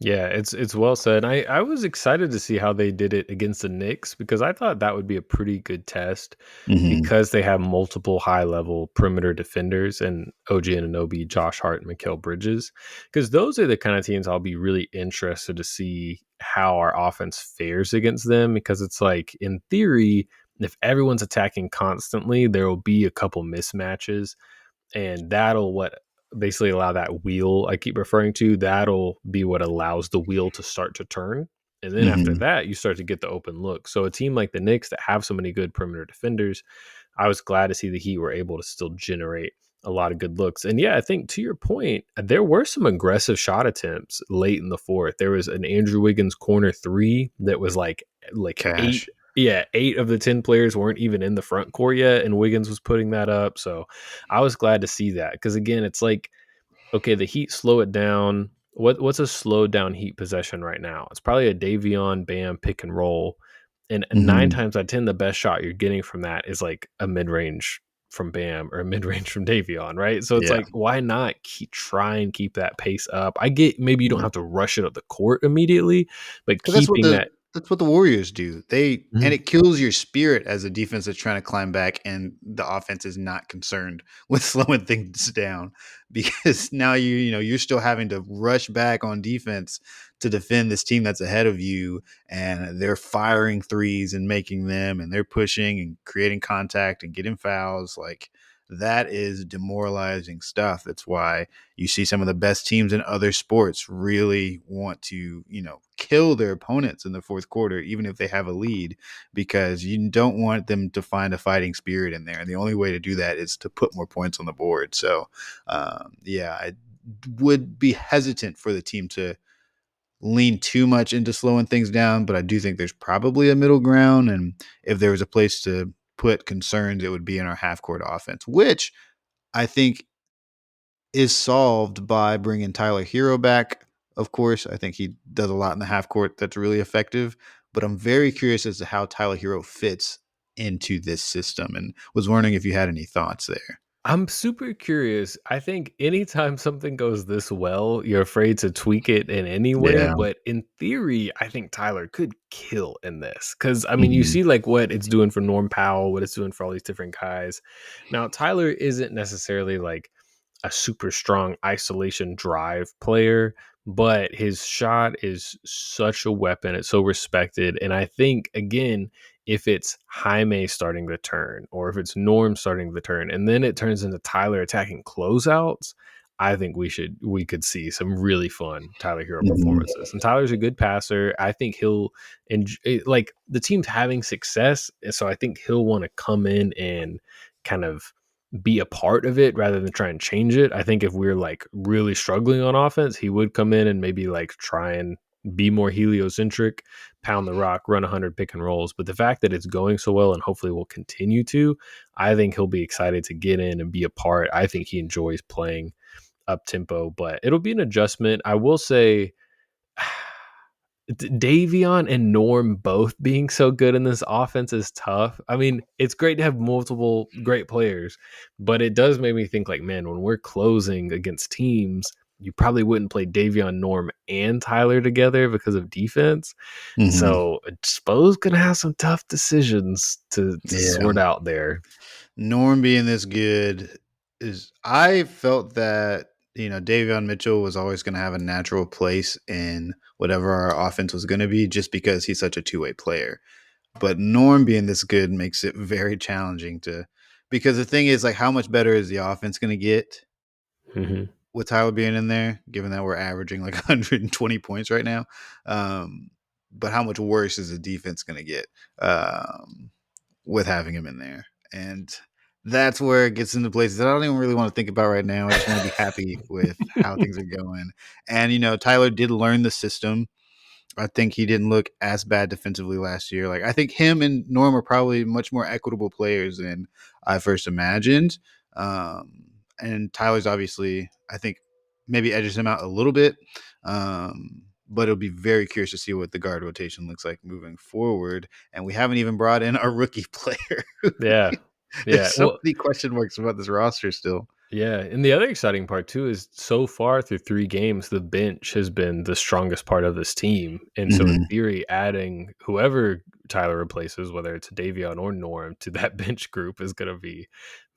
Yeah, it's well said. I was excited to see how they did it against the Knicks because I thought that would be a pretty good test Mm-hmm. because they have multiple high level perimeter defenders and OG Anunoby, Josh Hart, and Mikal Bridges. Because those are the kind of teams I'll be really interested to see how our offense fares against them. Because it's like in theory, if everyone's attacking constantly, there will be a couple mismatches and that'll what basically allow that wheel I keep referring to, that'll be what allows the wheel to start to turn. And then after Mm-hmm. that, you start to get the open look. So a team like the Knicks that have so many good perimeter defenders, I was glad to see the Heat were able to still generate a lot of good looks. And yeah, I think to your point, there were some aggressive shot attempts late in the fourth. There was an Andrew Wiggins corner three that was like eight. Cash. Yeah, 8 of the 10 players weren't even in the front court yet, and Wiggins was putting that up. So I was glad to see that because again, it's like okay, the Heat slow it down. What's a slowed down Heat possession right now? It's probably a Davion Bam pick and roll, and nine Mm-hmm. times out of 10, the best shot you're getting from that is like a mid range from Bam or a mid range from Davion, right? So it's Yeah. like, why not try and keep that pace up? I get maybe you don't have to rush it up the court immediately, but Because keeping that. that's what the Warriors do. And Mhm. it kills your spirit as a defense that's trying to climb back, and the offense is not concerned with slowing things down, because now you're still having to rush back on defense to defend this team that's ahead of you, and they're firing threes and making them, and they're pushing and creating contact and getting fouls. Like, that is demoralizing stuff. That's why you see some of the best teams in other sports really want to, kill their opponents in the fourth quarter, even if they have a lead, because you don't want them to find a fighting spirit in there. And the only way to do that is to put more points on the board. So, yeah, I would be hesitant for the team to lean too much into slowing things down, but I do think there's probably a middle ground. And if there was a place to put concerns, it would be in our half court offense, which I think is solved by bringing Tyler Hero back. Of course, I think he does a lot in the half court that's really effective, but I'm very curious as to how Tyler Hero fits into this system, and was wondering if you had any thoughts there. I'm super curious. I think anytime something goes this well, you're afraid to tweak it in any way. Yeah. But in theory, I think Tyler could kill in this. Cause I mean, you Mhm. see like what it's doing for Norm Powell, what it's doing for all these different guys. Now, Tyler isn't necessarily like a super strong isolation drive player, but his shot is such a weapon. It's so respected. And I think, again, if it's Jaime starting the turn or if it's Norm starting the turn, and then it turns into Tyler attacking closeouts, I think we could see some really fun Tyler Hero Mhm. performances. And Tyler's a good passer. I think he'll enjoy, like the team's having success, and so I think he'll want to come in and kind of be a part of it rather than try and change it. I think if we're like really struggling on offense, he would come in and maybe like try and be more heliocentric, pound the rock, run 100 pick and rolls. But the fact that it's going so well and hopefully will continue to, I think he'll be excited to get in and be a part. I think he enjoys playing up tempo, but it'll be an adjustment. I will say Davion and Norm both being so good in this offense is tough. I mean, it's great to have multiple great players, but it does make me think like, man, when we're closing against teams you probably wouldn't play Davion, Norm, and Tyler together because of defense. Mhm. So Spo's gonna have some tough decisions to Yeah. sort out there. Norm being this good is I felt that, Davion Mitchell was always going to have a natural place in whatever our offense was going to be just because he's such a two-way player. But Norm being this good makes it very challenging to because the thing is like how much better is the offense going to get Hmm. with Tyler being in there, given that we're averaging like 120 points right now. Um, but how much worse is the defense going to get? With having him in there. And that's where it gets into places that I don't even really want to think about right now. I just want to be happy with how things are going. And, Tyler did learn the system. I think he didn't look as bad defensively last year. Like I think him and Norm are probably much more equitable players than I first imagined. And Tyler's obviously, I think, maybe edges him out a little bit. But it'll be very curious to see what the guard rotation looks like moving forward. And we haven't even brought in our rookie player. Yeah, There's yeah. so Well, many question marks about this roster still. yeah, and the other exciting part too is so far through 3 games, the bench has been the strongest part of this team, and so in Hmm. theory, adding whoever Tyler replaces, whether it's Davion or Norm, to that bench group is going to be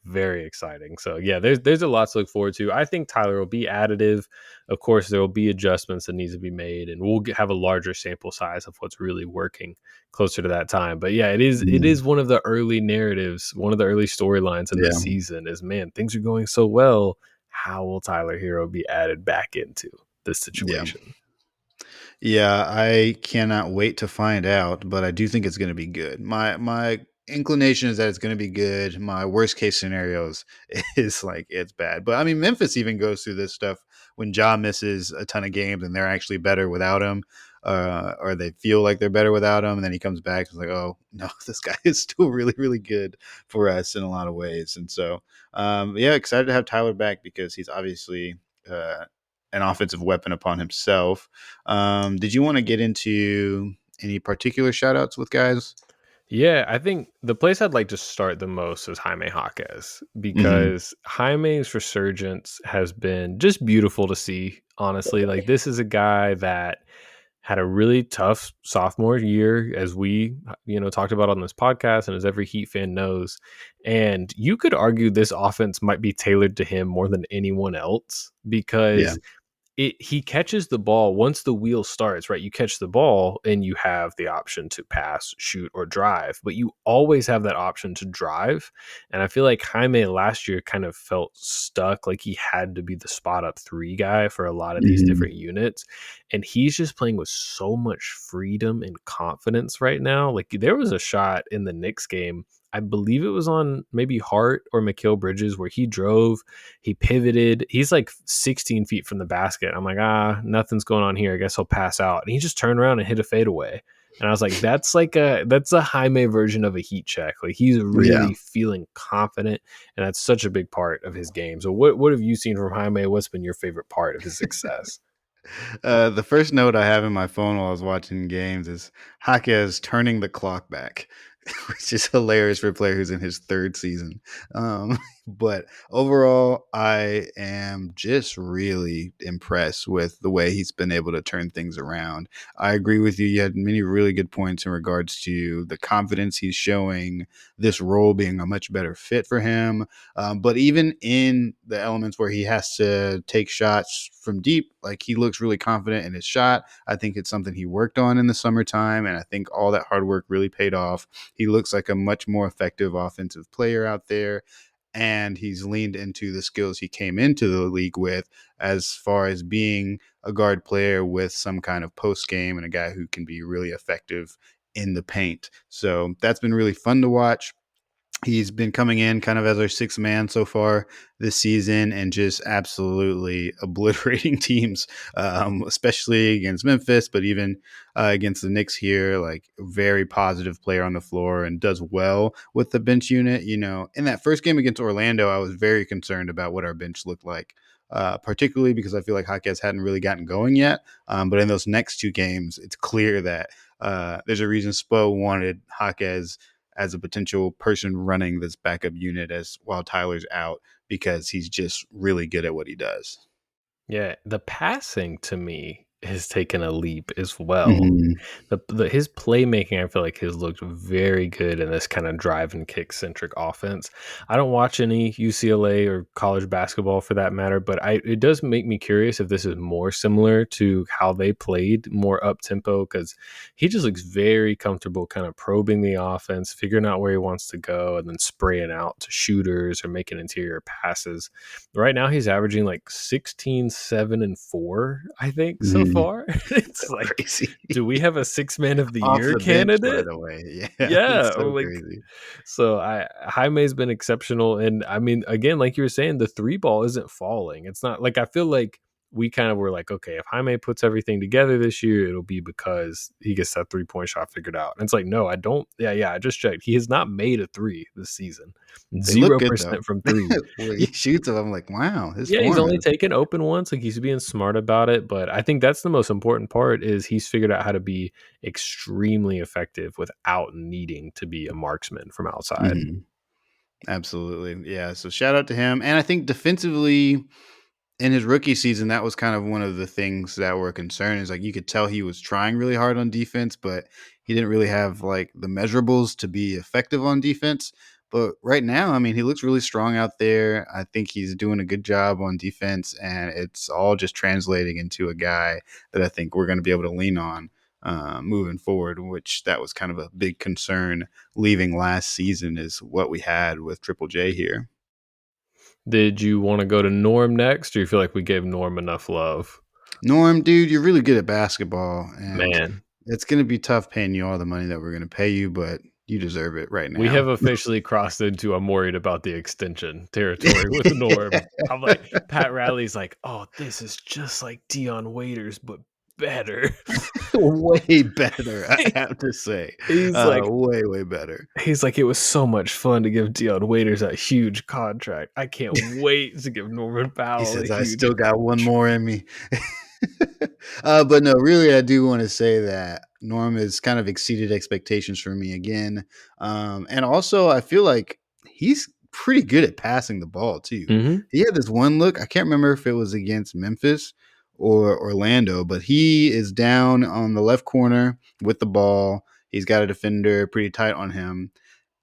very exciting. So yeah, there's a lot to look forward to. I think Tyler will be additive. Of course, there will be adjustments that need to be made, and we'll have a larger sample size of what's really working closer to that time. But yeah, it is one of the early narratives, one of the early storylines in the Yeah. season is man, things are going so well. How will Tyler Hero be added back into this Yeah. situation? Yeah, I cannot wait to find out, but I do think it's going to be good. My inclination is that it's going to be good. My worst case scenarios is like it's bad. But I mean, Memphis even goes through this stuff when Ja misses a ton of games and they're actually better without him, or they feel like they're better without him, and then he comes back and it's like, oh no, this guy is still really really good for us in a lot of ways. And so, yeah, excited to have Tyler back because he's obviously. An offensive weapon upon himself. Did you want to get into any particular shout outs with guys? Yeah, I think the place I'd like to start the most is Jaime Jaquez Hmm. because Jaime's resurgence has been just beautiful to see. Honestly, like this is a guy that had a really tough sophomore year, as we talked about on this podcast, and as every Heat fan knows. And you could argue this offense might be tailored to him more than anyone else Yeah. because he catches the ball once the wheel starts, right? You catch the ball and you have the option to pass, shoot, or drive, but you always have that option to drive. And I feel like Jaime last year kind of felt stuck, like he had to be the spot up three guy for a lot of these Hmm. different units. And he's just playing with so much freedom and confidence right now. Like there was a shot in the Knicks game. I believe it was on maybe Hart or Mikal Bridges where he drove, he pivoted. He's like 16 feet from the basket. I'm like, nothing's going on here. I guess he'll pass out. And he just turned around and hit a fadeaway. And I was like, that's a Jaime version of a heat check. Like he's Yeah. really feeling confident, and that's such a big part of his game. So what have you seen from Jaime? What's been your favorite part of his success? The first note I have in my phone while I was watching games is Jaquez turning the clock back, which is hilarious for a player who's in his third season. But overall, I am just really impressed with the way he's been able to turn things around. I agree with you. You had many really good points in regards to the confidence he's showing, this role being a much better fit for him. But even in the elements where he has to take shots from deep, like he looks really confident in his shot. I think it's something he worked on in the summertime, and I think all that hard work really paid off. He looks like a much more effective offensive player out there. And he's leaned into the skills he came into the league with, as far as being a guard player with some kind of post game and a guy who can be really effective in the paint. So that's been really fun to watch. He's been coming in kind of as our sixth man so far this season and just absolutely obliterating teams, especially against Memphis, but even against the Knicks here. Like, very positive player on the floor and does well with the bench unit. In that first game against Orlando, I was very concerned about what our bench looked like. Particularly because I feel like Jaquez hadn't really gotten going yet. But in those next two games, it's clear that there's a reason Spo wanted Jaquez as a potential person running this backup unit as while Tyler's out because he's just really good at what he does. Yeah, the passing to me has taken a leap as well. Mhm. His playmaking, I feel like, has looked very good in this kind of drive and kick centric offense. I don't watch any UCLA or college basketball for that matter, but it does make me curious if this is more similar to how they played, more up tempo, because he just looks very comfortable kind of probing the offense, figuring out where he wants to go, and then spraying out to shooters or making interior passes. Right now, he's averaging like 16, 7, and 4, I think, so Mhm. far. It's So like, crazy. do we have a six man of the Off year the bench, by candidate? the way. Yeah, Yeah, it's so like, crazy. so I Jaime's been exceptional, and I mean, again, like you were saying, the three ball isn't falling. It's not like I feel like we kind of were like, okay, if Jaime puts everything together this year, it'll be because he gets that 3-point shot figured out. And it's like, no, I don't. Yeah, I just checked. He has not made a three this season. They look Zero good, though. percent from three. When he shoots them, I'm like, "Wow, his Yeah, he's form only is." taken open ones, like, he's being smart about it, but I think that's the most important part is he's figured out how to be extremely effective without needing to be a marksman from outside. Mhm. Absolutely. Yeah, so shout out to him, and I think defensively in his rookie season, that was kind of one of the things that were a concern is like you could tell he was trying really hard on defense, but he didn't really have like the measurables to be effective on defense. But right now, I mean, he looks really strong out there. I think he's doing a good job on defense, and it's all just translating into a guy that I think we're going to be able to lean on moving forward, which that was kind of a big concern leaving last season is what we had with Triple J here. Did you wanna go to Norm next, or you feel like we gave Norm enough love? Norm, dude, you're really good at basketball, and Man, it's gonna be tough paying you all the money that we're gonna pay you, but you deserve it right we now. have officially crossed into "I'm worried about the extension" territory with Norm. I'm like Pat Riley's like, "Oh, this is just like Dion Waiters, but better." Way better, I have to say. He's like Way, way better. He's like, "It was so much fun to give Dion Waiters a huge contract. I can't wait to give Norman He Powell a says, "I huge still got one contract." more in me." But no, really, I do wanna say that Norm has kind of exceeded expectations for me again, and also I feel like he's pretty good at passing the ball too. Mhm. He had this one look, I can't remember if it was against Memphis or Orlando, but he is down on the left corner with the ball. He's got a defender pretty tight on him,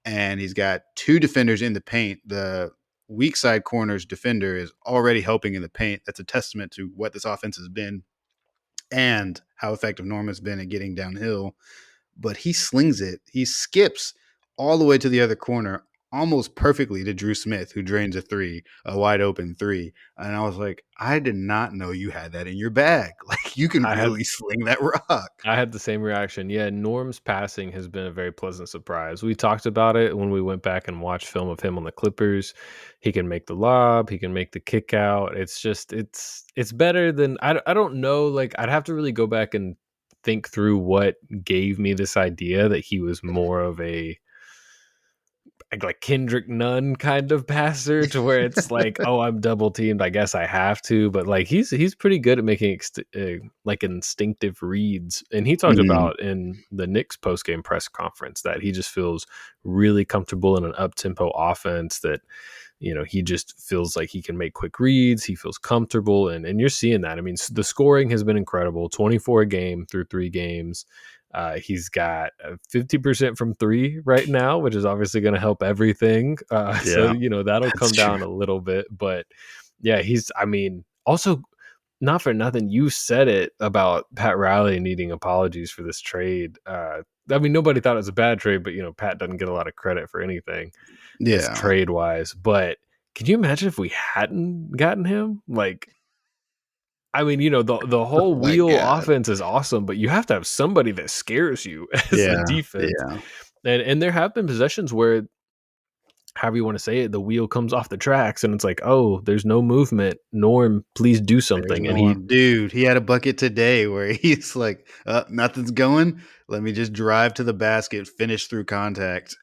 and he's got 2 defenders in the paint. The weak side corner's defender is already helping in the paint. That's a testament to what this offense has been and how effective Norman's been at getting downhill. But he slings it. He skips all the way to the other corner almost perfectly to Drew Smith, who drains a three, a wide open three. And I was like, I did not know you had that in your bag. Like you can I had really swing that rock. I had the same reaction. Yeah, Norm's passing has been a very pleasant surprise. We talked about it when we went back and watched film of him on the Clippers. He can make the lob, he can make the kick out. It's just it's better than I don't know, like, I'd have to really go back and think through what gave me this idea that he was more of a like Kendrick Nunn kind of passer to where it's like, oh, I'm double teamed. I guess I have to, but like he's pretty good at making like instinctive reads. And he talked Mhm. about in the Knicks post game press conference that he just feels really comfortable in an up tempo offense. That he just feels like he can make quick reads. He feels comfortable, and you're seeing that. I mean, the scoring has been incredible. 24 a game through 3 games. He's got 50% from three right now, which is obviously going to help everything. So, Yeah, that'll that's come true. down a little bit. But yeah, I mean, also, not for nothing, you said it about Pat Riley needing apologies for this trade. I mean, nobody thought it was a bad trade, but, Pat doesn't get a lot of credit for anything as Yeah. trade wise. But can you imagine if we hadn't gotten him? Like, I mean, the Oh whole my wheel god. offense is awesome, but you have to have somebody that scares you as the Yeah, defense. yeah. And there have been possessions where, however you want to say it, the wheel comes off the tracks and it's like, oh, there's no movement. Norm, please do There's something. And he Norm. Dude, he had a bucket today where he's like, nothing's going. Let me just drive to the basket, finish through contact."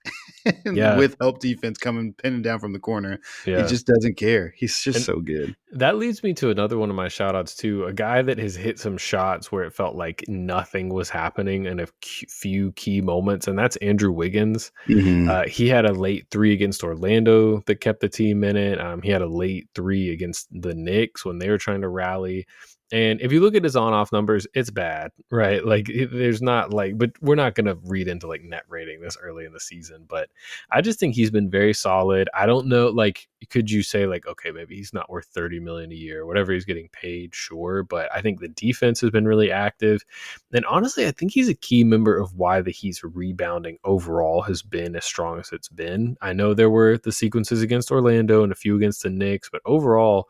Yeah, with help defense coming pinning down from the corner. He yeah. just doesn't care. He's just And so good. that leads me to another one of my shout outs too. A guy that has hit some shots where it felt like nothing was happening in a few key moments, and that's Andrew Wiggins. Hmm. He had a late three against Orlando that kept the team in it. He had a late three against the Knicks when they were trying to rally. And if you look at his on-off numbers, it's bad, right? Like there's not like, but we're not going to read into like net rating this early in the season. But I just think he's been very solid. I don't know, like, could you say like, okay, maybe he's not worth 30 million a year, whatever he's getting paid, sure. But I think the defense has been really active. And honestly, I think he's a key member of why the Heat's rebounding overall has been as strong as it's been. I know there were the sequences against Orlando and a few against the Knicks, but overall,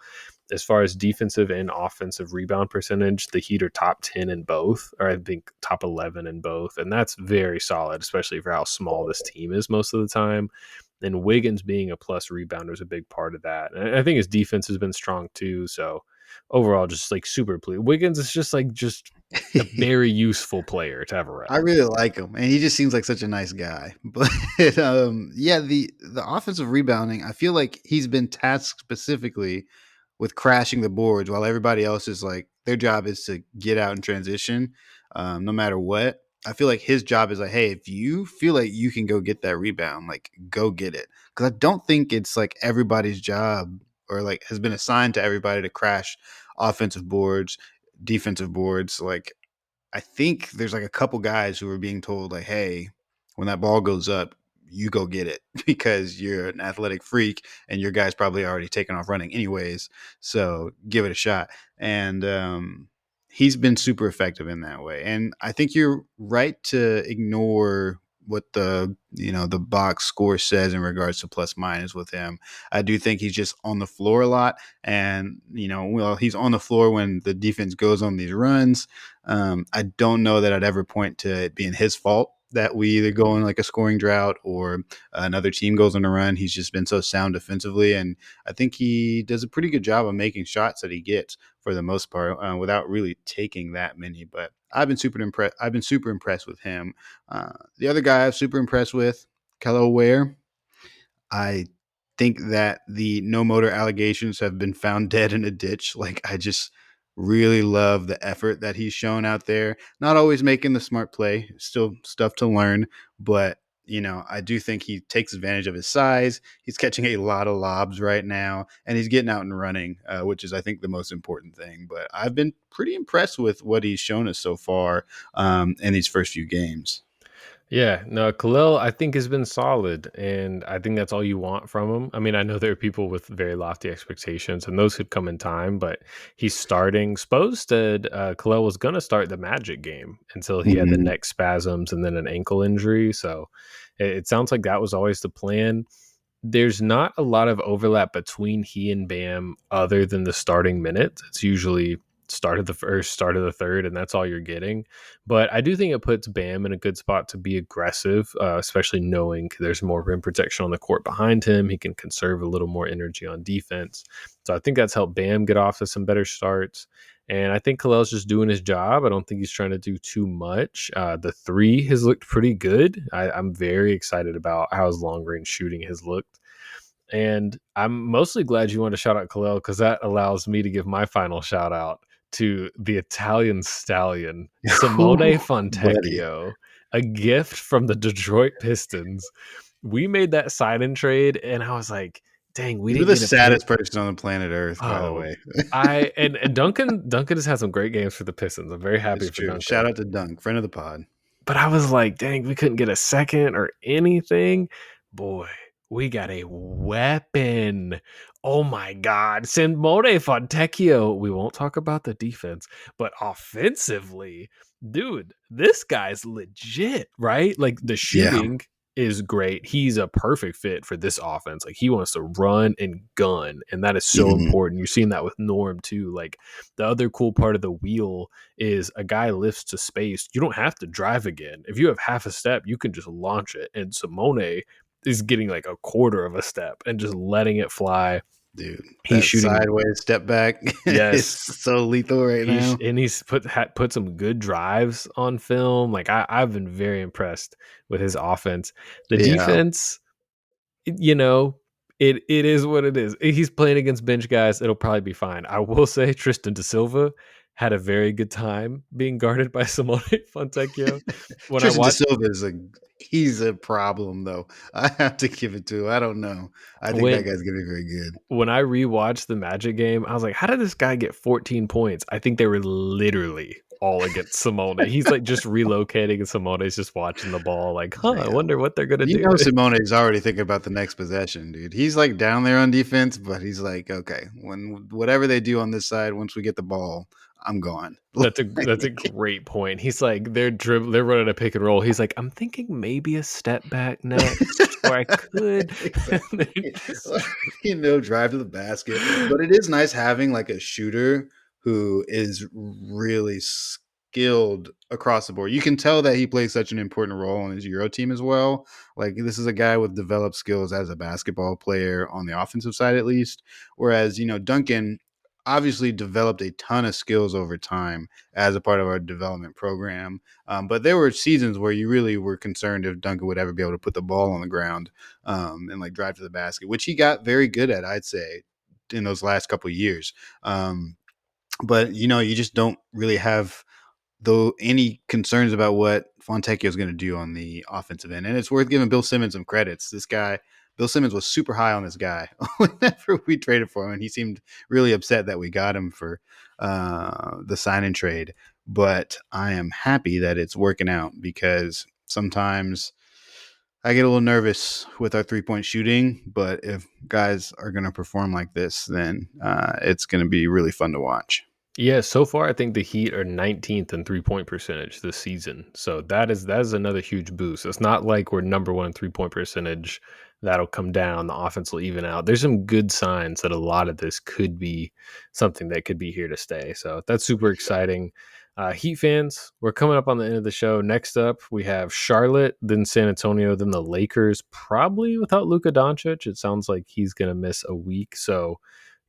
as far as defensive and offensive rebound percentage, the Heat are top 10 in both, or I think top 11 in both. And that's very solid, especially for how small this team is most of the time. And Wiggins being a plus rebounder is a big part of that. And I think his defense has been strong too. So overall, just like super pleased. Wiggins is just a very useful player to have I around. really like him, and he just seems like such a nice guy. But yeah, the offensive rebounding, I feel like he's been tasked specifically with crashing the boards, while everybody else is like their job is to get out and transition, no matter what. I feel like his job is like, hey, if you feel like you can go get that rebound, like go get it, because I don't think it's like everybody's job or like has been assigned to everybody to crash offensive boards, defensive boards, like I think there's like a couple guys who are being told like, "Hey, when that ball goes up, you go get it because you're an athletic freak and your guy's probably already taken off running anyways. So give it a shot." And he's been super effective in that way. And I think you're right to ignore what the box score says in regards to plus minus with him. I do think he's just on the floor a lot, and well, he's on the floor when the defense goes on these runs. I don't know that I'd ever point to it being his fault that we either go on like a scoring drought or another team goes on a run. He's just been so sound defensively, and I think he does a pretty good job of making shots that he gets for the most part without really taking that many. But I've been super impressed. I've been super impressed with him. The other guy I'm super impressed with, Kello Ware. I think that the no motor allegations have been found dead in a ditch. Like, I just really love the effort that he's shown out there. Not always making the smart play, still stuff to learn, but I do think he takes advantage of his size. He's catching a lot of lobs right now, and he's getting out and running, which is, I think, the most important thing. But I've been pretty impressed with what he's shown us so far in these first few games. Yeah, no, Khalil, I think has been solid, and I think that's all you want from him. I mean, I know there are people with very lofty expectations, and those could come in time, but he's starting. Spo said Khalil was going to start the Magic game until he had the Mhm. neck spasms and then an ankle injury. So it sounds like that was always the plan. There's not a lot of overlap between he and Bam other than the starting minutes. It's usually start of the first, start of the third, and that's all you're getting. But I do think it puts Bam in a good spot to be aggressive, especially knowing there's more rim protection on the court behind him. He can conserve a little more energy on defense. So I think that's helped Bam get off to some better starts. And I think Khalil's just doing his job. I don't think he's trying to do too much. The three has looked pretty good. I'm very excited about how his long range shooting has looked. And I'm mostly glad you want to shout out Khalil because that allows me to give my final shout out to the Italian stallion, Simone Ooh, buddy. Fontecchio, a gift from the Detroit Pistons. We made that sign and trade, and I was like, dang, we You're didn't the get a pick. saddest person on the planet Earth, by the Oh, way. and Duncan has had some great games for the Pistons. I'm very happy It's for true. Shout Duncan. out to Dunk, friend of the pod. But I was like, dang, we couldn't get a second or anything. Boy, we got a weapon. Oh my God. Simone Fontecchio. We won't talk about the defense, but offensively, dude, this guy's legit, right? Like the Yeah. shooting is great. He's a perfect fit for this offense. Like he wants to run and gun, and that is so Mhm. important. You're seeing that with Norm too. Like the other cool part of the wheel is a guy lifts to space. You don't have to drive again. If you have half a step, you can just launch it. And Simone is getting like a quarter of a step and just letting it fly. Dude, He's that shooting. sideways step back is Yes, so lethal right now. he's put some good drives on film. Like I've been very impressed with his offense. The Yeah. defense, you know, it is what it is. He's playing against bench guys. It'll probably be fine. I will say Tristan Da Silva had a very good time being guarded by Simone Fontecchio. When I Tristan Da watched Silva he's a problem though. I have to give it to him. I don't know. I think that when guy's gonna be very good. when I rewatched the Magic game, I was like, how did this guy get 14 points? I think they were literally all against Simone. He's like just relocating and Simone's just watching the ball like, huh, I Yeah. wonder what they're gonna You do. know Simone is already thinking about the next possession, dude. He's like down there on defense, but he's like, okay, when whatever they do on this side, once we get the ball, I'm gone. That's a great point. He's like they're running a pick and roll. He's like, I'm thinking maybe a step back next, or I could. Exactly. Drive to the basket. But it is nice having like a shooter who is really skilled across the board. You can tell that he plays such an important role on his Euro team as well. Like this is a guy with developed skills as a basketball player on the offensive side, at least. Whereas, Duncan obviously developed a ton of skills over time as a part of our development program. But there were seasons where you really were concerned if Duncan would ever be able to put the ball on the ground and like drive to the basket, which he got very good at, I'd say, in those last couple of years. But you just don't really have though any concerns about what Fontecchio is going to do on the offensive end. And it's worth giving Bill Simmons some credits. This guy, Bill Simmons, was super high on this guy whenever we traded for him, and he seemed really upset that we got him for the sign and trade. But I am happy that it's working out because sometimes I get a little nervous with our 3-point shooting. But if guys are going to perform like this, then it's going to be really fun to watch. Yeah, so far I think the Heat are 19th in 3-point percentage this season. So that is another huge boost. It's not like we're number one in 3-point percentage. That'll come down. The offense will even out. There's some good signs that a lot of this could be something that could be here to stay. So that's super exciting. Heat fans, we're coming up on the end of the show. Next up, we have Charlotte, then San Antonio, then the Lakers. Probably without Luka Doncic. It sounds like he's going to miss a week. So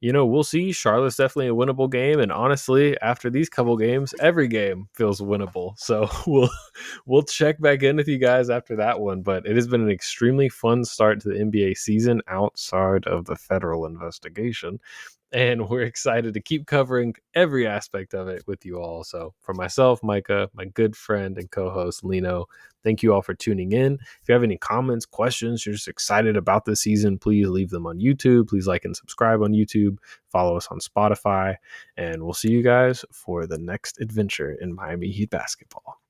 we'll see. Charlotte's definitely a winnable game, and honestly, after these couple games, every game feels winnable. So we'll check back in with you guys after that one. But it has been an extremely fun start to the NBA season outside of the federal investigation. And we're excited to keep covering every aspect of it with you all. So, for myself, Micah, my good friend and co host, Lino, thank you all for tuning in. If you have any comments, questions, you're just excited about the season, please leave them on YouTube. Please like and subscribe on YouTube. Follow us on Spotify. And we'll see you guys for the next adventure in Miami Heat basketball.